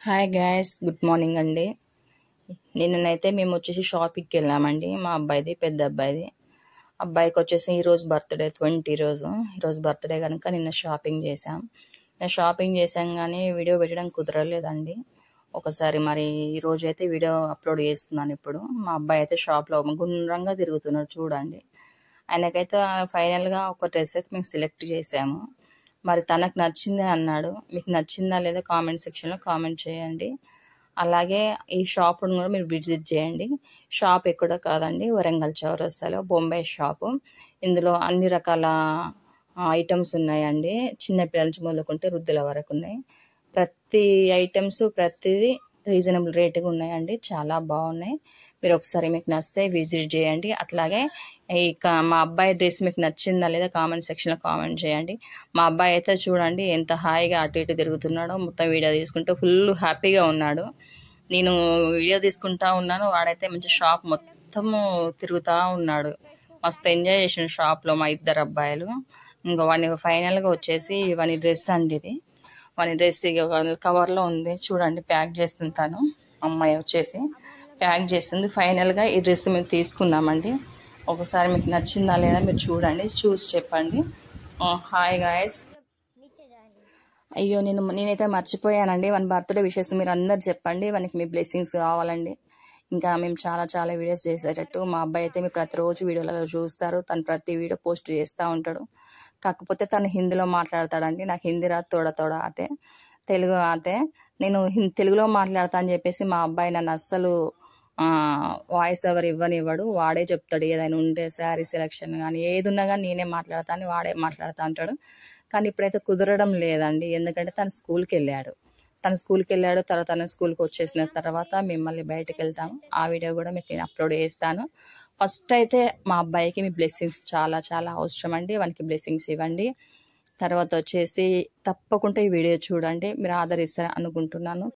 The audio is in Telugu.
హాయ్ గైస్, గుడ్ మార్నింగ్ అండి. నిన్ననైతే మేము వచ్చేసి షాపింగ్కి వెళ్ళామండి. మా అబ్బాయిది, పెద్ద అబ్బాయిది. అబ్బాయికి వచ్చేసి ఈరోజు బర్త్డే 20 ఈరోజు బర్త్డే కనుక నిన్న షాపింగ్ చేసాం. షాపింగ్ చేసాం కానీ వీడియో పెట్టడం కుదరలేదండి. ఒకసారి మరి ఈరోజు అయితే వీడియో అప్లోడ్ చేస్తున్నాను. ఇప్పుడు మా అబ్బాయి అయితే షాప్లో గుండ్రంగా తిరుగుతున్నాడు చూడండి. ఆయనకైతే ఫైనల్గా ఒక డ్రెస్ అయితే మేము సెలెక్ట్ చేసాము. మరి తనకు నచ్చిందే అన్నాడు. మీకు నచ్చిందా లేదా కామెంట్ సెక్షన్లో కామెంట్ చేయండి. అలాగే ఈ షాప్ను కూడా మీరు విజిట్ చేయండి. షాప్ ఎక్కడో కాదండి, వరంగల్ చౌరస్తాలో బొంబాయి షాపు. ఇందులో అన్ని రకాల ఐటమ్స్ ఉన్నాయండి. చిన్నపిల్లల నుంచి మొదలుకుంటే వృద్ధుల వరకు ఉన్నాయి. ప్రతి ఐటమ్స్ ప్రతిదీ రీజనబుల్ రేటుగా ఉన్నాయండి. చాలా బాగున్నాయి. మీరు ఒకసారి మీకు నచ్చితే విజిట్ చేయండి. అట్లాగే ఇక మా అబ్బాయి డ్రెస్ మీకు నచ్చిందా లేదా కామెంట్ సెక్షన్లో కామెంట్ చేయండి. మా అబ్బాయి అయితే చూడండి ఎంత హాయిగా అటు ఇటు తిరుగుతున్నాడో. మొత్తం వీడియో తీసుకుంటూ ఫుల్ హ్యాపీగా ఉన్నాడు. నేను వీడియో తీసుకుంటా ఉన్నాను, వాడైతే మంచి షాప్ మొత్తము తిరుగుతూ ఉన్నాడు. మస్తు ఎంజాయ్ చేసిన షాప్లో మా ఇద్దరు అబ్బాయిలు. ఇంకా వాడిని ఫైనల్గా వచ్చేసి వాని డ్రెస్ అండి, ఇది వాని డ్రెస్ కవర్లో ఉంది చూడండి. ప్యాక్ చేస్తుంటాను. అమ్మాయి వచ్చేసి ప్యాక్ చేస్తుంది. ఫైనల్గా ఈ డ్రెస్ మేము తీసుకున్నామండి. ఒకసారి మీకు నచ్చిందా లేదా మీరు చూడండి, చూసి చెప్పండి. Hi guys. అయ్యో నేనైతే మర్చిపోయానండి. వన్ బర్త్డే విషెస్ మీరు అందరు చెప్పండి. వానికి మీ బ్లెస్సింగ్స్ కావాలండి. ఇంకా మేము చాలా వీడియోస్ చేసేటట్టు మా అబ్బాయి అయితే మీరు ప్రతిరోజు వీడియోలలో చూస్తారు. తను ప్రతి వీడియో పోస్ట్ చేస్తూ ఉంటాడు. కాకపోతే తను హిందీలో మాట్లాడతాడండి. నాకు హిందీ రాదు, తోడ ఆతే, తెలుగు ఆతే. నేను తెలుగులో మాట్లాడతా అని చెప్పేసి మా అబ్బాయి నన్ను అస్సలు వాయిస్ ఓవర్ ఇవ్వనివ్వడు. వాడే చెప్తాడు. ఏదైనా ఉంటే శారీ సెలెక్షన్ కానీ ఏది ఉన్నా కానీ నేనే మాట్లాడతాను, వాడే మాట్లాడుతూ ఉంటాడు. కానీ ఇప్పుడైతే కుదరడం లేదండి. ఎందుకంటే తను స్కూల్కి వెళ్ళాడు. తర్వాత తన స్కూల్కి వచ్చేసిన తర్వాత మిమ్మల్ని బయటకు వెళ్తాము. ఆ వీడియో కూడా మీకు నేను అప్లోడ్ చేస్తాను. ఫస్ట్ అయితే మా అబ్బాయికి మీ బ్లెస్సింగ్స్ చాలా అవసరం అండి. వానికి బ్లెస్సింగ్స్ ఇవ్వండి. తర్వాత వచ్చేసి తప్పకుండా ఈ వీడియో చూడండి. మీరు ఆదరిస్తారు అనుకుంటున్నాను.